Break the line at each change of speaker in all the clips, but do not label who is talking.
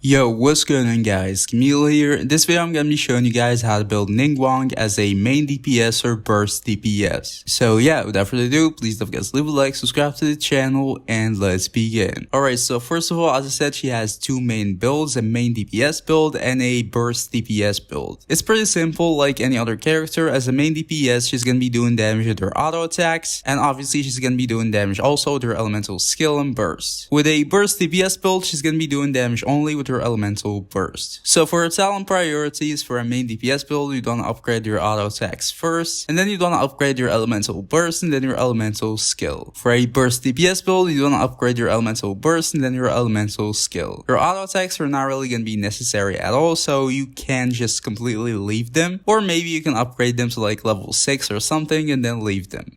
Yo, what's going on guys, Camille here. In this video I'm going to be showing you guys how to build Ningguang as a main DPS or burst DPS. So yeah, without further ado, please don't forget to leave a like, subscribe to the channel, and let's begin. Alright, so first of all, as I said, she has two main builds, a main DPS build and a burst DPS build. It's pretty simple like any other character. As a main DPS, she's going to be doing damage with her auto attacks, and obviously she's going to be doing damage also with her elemental skill and burst. With a burst DPS build, she's going to be doing damage only with her elemental burst. So for her talent priorities for a main DPS build, you want to upgrade your auto attacks first, and then you want to upgrade your elemental burst and then your elemental skill. For a burst DPS build, you want to upgrade your elemental burst and then your elemental skill. Your auto attacks are not really going to be necessary at all, so you can just completely leave them, or maybe you can upgrade them to like level 6 or something and then leave them.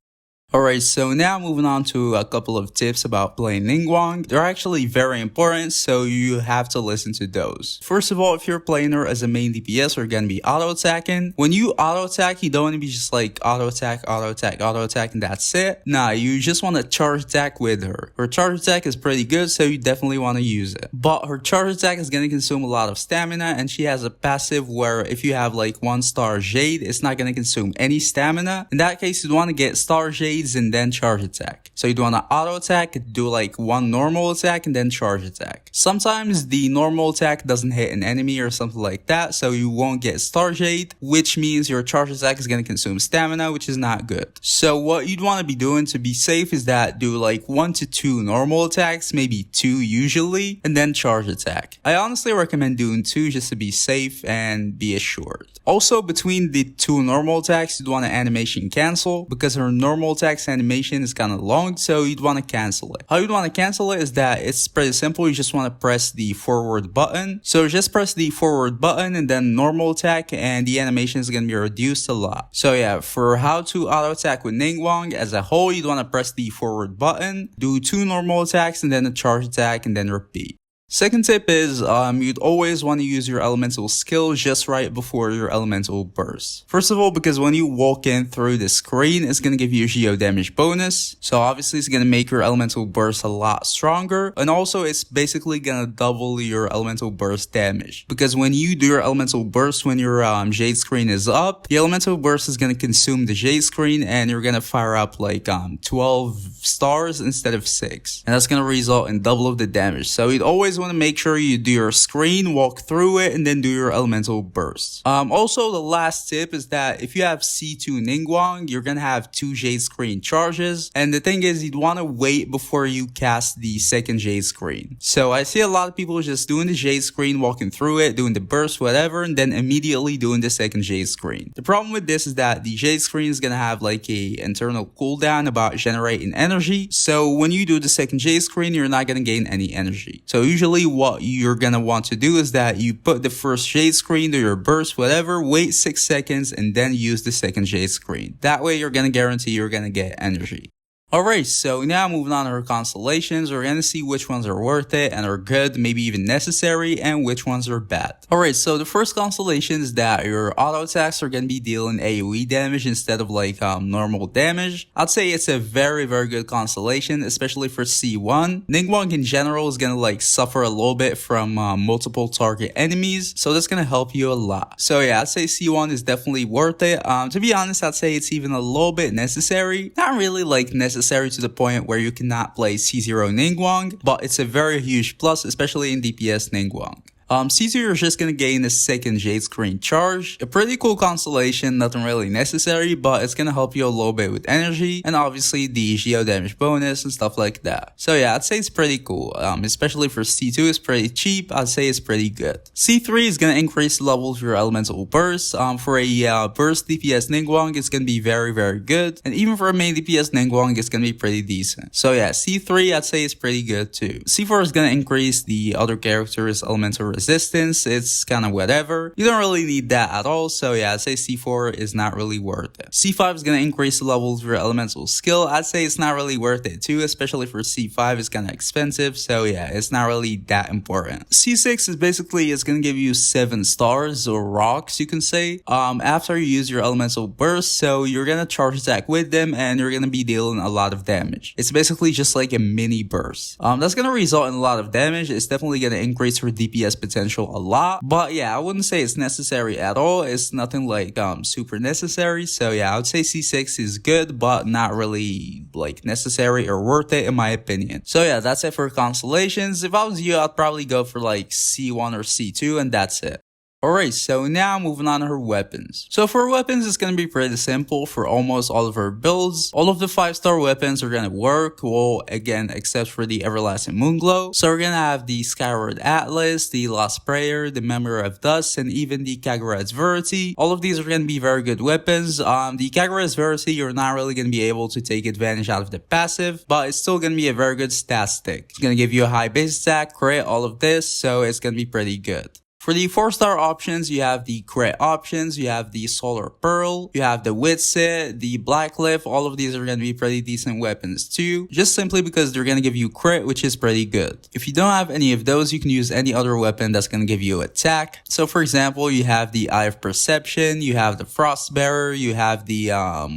Alright, so now moving on to a couple of tips about playing Ningguang. They're actually very important, so you have to listen to those. First of all, if you're playing her as a main DPS, you're gonna be auto attacking. When you auto attack, you don't want to be just like auto attack, and that's it. Nah, you just want to charge attack with her. Her charge attack is pretty good, so you definitely want to use it. But her charge attack is gonna consume a lot of stamina, and she has a passive where if you have like 1-star Jade, it's not gonna consume any stamina. In that case, you'd want to get star Jade and then charge attack. So you'd want to auto attack, do like one normal attack and then charge attack. Sometimes the normal attack doesn't hit an enemy or something like that, so you won't get star Jade, which means your charge attack is going to consume stamina, which is not good. So what you'd want to be doing to be safe is that do like 1 to 2 normal attacks, maybe 2 usually, and then charge attack. I honestly recommend doing 2 just to be safe and be assured. Also, between the 2 normal attacks, you'd want to animation cancel, because her normal attacks animation is kind of long, so you'd want to cancel it. How you'd want to cancel it is that it's pretty simple. You just want to press the forward button. So just press the forward button and then normal attack, and the animation is going to be reduced a lot. So yeah, for how to auto attack with Ningguang as a whole, you'd want to press the forward button, do 2 normal attacks and then a charge attack and then repeat. Second tip is you'd always want to use your elemental skill just right before your elemental burst. First of all, because when you walk in through the screen, it's going to give you a geo damage bonus. So obviously it's going to make your elemental burst a lot stronger. And also it's basically going to double your elemental burst damage. Because when you do your elemental burst, when your Jade screen is up, the elemental burst is going to consume the Jade screen and you're going to fire up like 12 stars instead of 6. And that's going to result in double of the damage. So you'd always want to make sure you do your screen, walk through it, and then do your elemental burst. Also, the last tip is that if you have C2 Ningguang, you're gonna have 2 Jade screen charges, and the thing is you'd want to wait before you cast the second Jade screen. So I see a lot of people just doing the Jade screen, walking through it, doing the burst, whatever, and then immediately doing the second Jade screen. The problem with this is that the Jade screen is gonna have like a internal cooldown about generating energy, so when you do the second Jade screen, you're not gonna gain any energy. So usually what you're gonna want to do is that you put the first Jade screen to your burst, whatever, wait 6 seconds and then use the second Jade screen. That way you're gonna guarantee you're gonna get energy. Alright, so now moving on to her constellations, we're going to see which ones are worth it and are good, maybe even necessary, and which ones are bad. Alright, so the first constellation is that your auto attacks are going to be dealing AoE damage instead of like normal damage. I'd say it's a very good constellation, especially for C1. Ningguang in general is going to like suffer a little bit from multiple target enemies, so that's going to help you a lot. So yeah, I'd say C1 is definitely worth it. To be honest, I'd say it's even a little bit necessary. Not really like necessary to the point where you cannot play C0 Ningguang, but it's a very huge plus, especially in DPS Ningguang. C2 is just gonna gain a second Jade screen charge. A pretty cool constellation, nothing really necessary, but it's gonna help you a little bit with energy and obviously the geo damage bonus and stuff like that. So yeah, I'd say it's pretty cool. Especially for C2, it's pretty cheap. I'd say it's pretty good. C3 is gonna increase the levels of your elemental burst. For a burst DPS Ningguang, it's gonna be very good. And even for a main DPS Ningguang, it's gonna be pretty decent. So yeah, C3 I'd say is pretty good too. C4 is gonna increase the other characters' elemental resistance. It's kind of whatever. You don't really need that at all, so yeah, I'd say C4 is not really worth it. C5 is going to increase the levels of your elemental skill. I'd say it's not really worth it too, especially for C5. It's kind of expensive, so yeah, it's not really that important. C6 is basically, it's going to give you 7 stars or rocks, you can say, after you use your elemental burst, so you're going to charge attack with them and you're going to be dealing a lot of damage. It's basically just like a mini burst. That's going to result in a lot of damage. It's definitely going to increase your DPS potential a lot. But yeah, I wouldn't say it's necessary at all. It's nothing like super necessary. So yeah, I would say C6 is good, but not really like necessary or worth it in my opinion. So yeah, that's it for Constellations. If I was you, I'd probably go for like C1 or C2 and that's it. Alright, so now moving on to her weapons. So for her weapons, it's going to be pretty simple for almost all of her builds. All of the 5-star weapons are going to work, well, again, except for the Everlasting Moonglow. So we're going to have the Skyward Atlas, the Lost Prayer, the Memory of Dust, and even the Kagura's Verity. All of these are going to be very good weapons. The Kagura's Verity, you're not really going to be able to take advantage out of the passive, but it's still going to be a very good stat stick. It's going to give you a high base attack, crit, all of this, so it's going to be pretty good. For the 4-star options, you have the crit options, you have the Solar Pearl, you have the Witsit, the Blackcliff. All of these are going to be pretty decent weapons too, just simply because they're going to give you crit, which is pretty good. If you don't have any of those, you can use any other weapon that's going to give you attack. So for example, you have the Eye of Perception, you have the Frostbearer, you have the,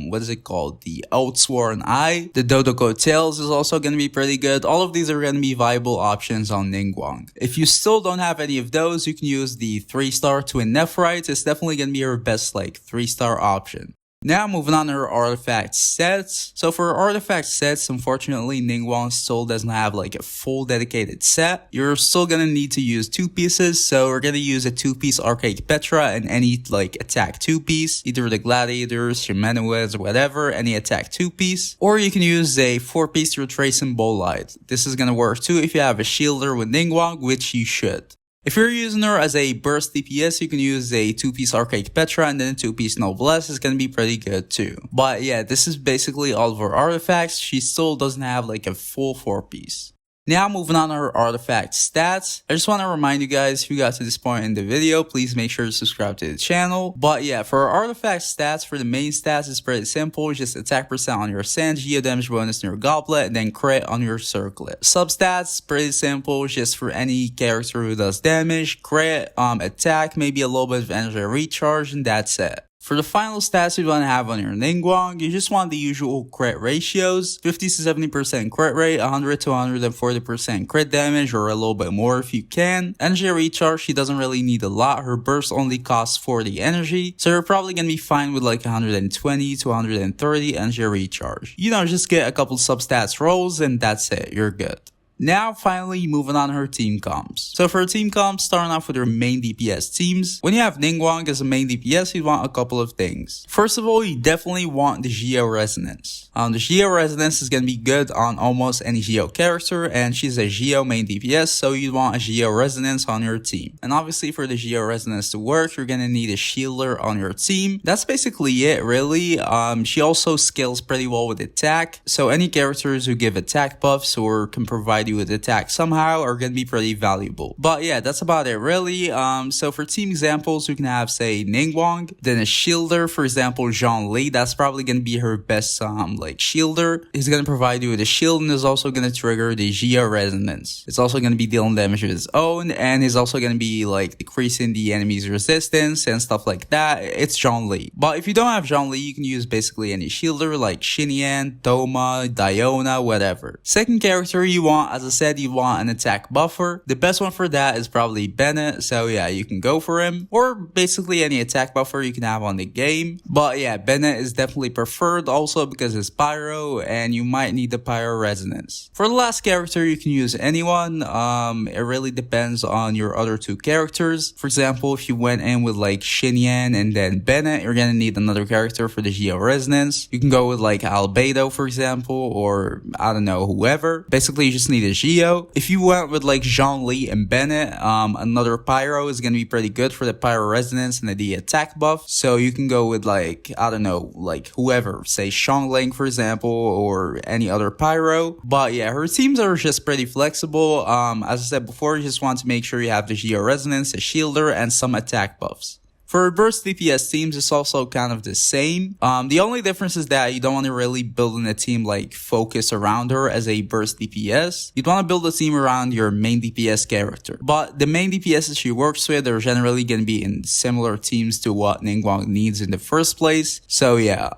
what is it called? The Oathsworn Eye. The Dodoko Tails is also going to be pretty good. All of these are going to be viable options on Ningguang. If you still don't have any of those, you can use the 3-star Twin Nephrite. It's definitely going to be your best like 3-star option. Now moving on to her artifact sets. So for her artifact sets, unfortunately Ningguang still doesn't have like a full dedicated set. You're still gonna need to use 2 pieces, so we're gonna use a 2-piece Archaic Petra and any like attack 2-piece, either the Gladiators, Shimenuas, whatever, any attack 2-piece. Or you can use a 4-piece Retracing Bolide. This is gonna work too if you have a Shielder with Ningguang, which you should. If you're using her as a burst DPS, you can use a 2-piece Archaic Petra and then a 2-piece Noblesse is going to be pretty good too. But yeah, this is basically all of her artifacts. She still doesn't have like a full 4-piece. Now moving on to her artifact stats. I just want to remind you guys, if you got to this point in the video, please make sure to subscribe to the channel. But yeah, for her artifact stats, for the main stats, it's pretty simple. Just attack percent on your Sand, Geo damage bonus on your Goblet, and then crit on your Circlet. Substats, pretty simple. Just for any character who does damage, crit, attack, maybe a little bit of energy recharge, and that's it. For the final stats you want to have on your Ningguang, you just want the usual crit ratios, 50 to 70% crit rate, 100 to 140% crit damage, or a little bit more if you can. Energy recharge, she doesn't really need a lot, her burst only costs 40 energy, so you're probably going to be fine with like 120 to 130 energy recharge. You know, just get a couple substats rolls and that's it, you're good. Now, finally, moving on to her team comps. So for her team comps, starting off with her main DPS teams. When you have Ningguang as a main DPS, you want a couple of things. First of all, you definitely want the Geo Resonance. The Geo Resonance is going to be good on almost any Geo character, and she's a Geo main DPS, so you want a Geo Resonance on your team. And obviously, for the Geo Resonance to work, you're going to need a Shielder on your team. That's basically it, really. She also scales pretty well with attack, so any characters who give attack buffs or can provide you with attack somehow are going to be pretty valuable. But yeah, that's about it really. So for team examples, you can have, say, Ningguang, then a Shielder, for example, Zhongli. That's probably going to be her best like Shielder. He's going to provide you with a shield and is also going to trigger the Geo Resonance. It's also going to be dealing damage with his own, and he's also going to be like decreasing the enemy's resistance and stuff like that. It's Zhongli. But if you don't have Zhongli, you can use basically any Shielder like Xinyan, Thoma, Diona, whatever. Second character you want, as I said, you want an attack buffer. The best one for that is probably Bennett, so yeah, you can go for him. Or basically any attack buffer you can have on the game. But yeah, Bennett is definitely preferred also because it's Pyro, and you might need the Pyro Resonance. For the last character, you can use anyone. It really depends on your other 2 characters. For example, if you went in with like Xinyan and then Bennett, you're gonna need another character for the Geo Resonance. You can go with like Albedo, for example, or I don't know, whoever. Basically, you just need a Geo. If you went with like Zhongli and Bennett, another Pyro is going to be pretty good for the Pyro Resonance and the attack buff. So you can go with like, I don't know, like whoever, say Xiangling for example, or any other Pyro. But yeah, her teams are just pretty flexible. As I said before, you just want to make sure you have the Geo Resonance, a Shielder, and some attack buffs. For burst DPS teams, it's also kind of the same. The only difference is that you don't want to really build in a team like focus around her as a burst DPS. You'd want to build a team around your main DPS character. But the main DPSs she works with are generally going to be in similar teams to what Ningguang needs in the first place. So yeah,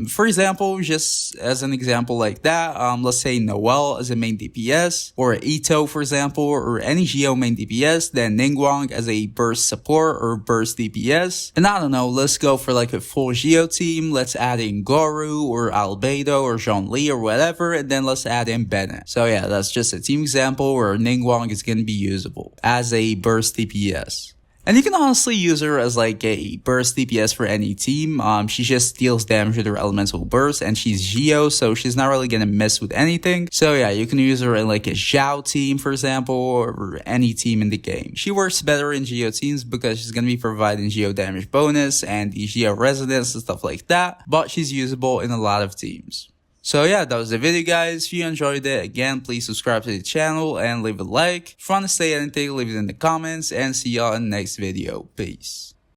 for example, just as an example like that, let's say Noelle as a main DPS, or Ito for example, or any Geo main DPS, then Ningguang as a burst support or burst DPS. And I don't know, let's go for like a full Geo team. Let's add in Goru or Albedo or Zhongli or whatever, and then let's add in Bennett. So yeah, that's just a team example where Ningguang is going to be usable as a burst DPS. And you can honestly use her as like a burst DPS for any team. She just deals damage with her elemental burst, and she's Geo, so she's not really gonna mess with anything. So yeah, you can use her in like a Zhao team, for example, or any team in the game. She works better in Geo teams because she's gonna be providing Geo damage bonus and the Geo resonance and stuff like that, but she's usable in a lot of teams. So yeah, that was the video guys. If you enjoyed it, again, please subscribe to the channel and leave a like. If you want to say anything, leave it in the comments, and see y'all in the next video. Peace.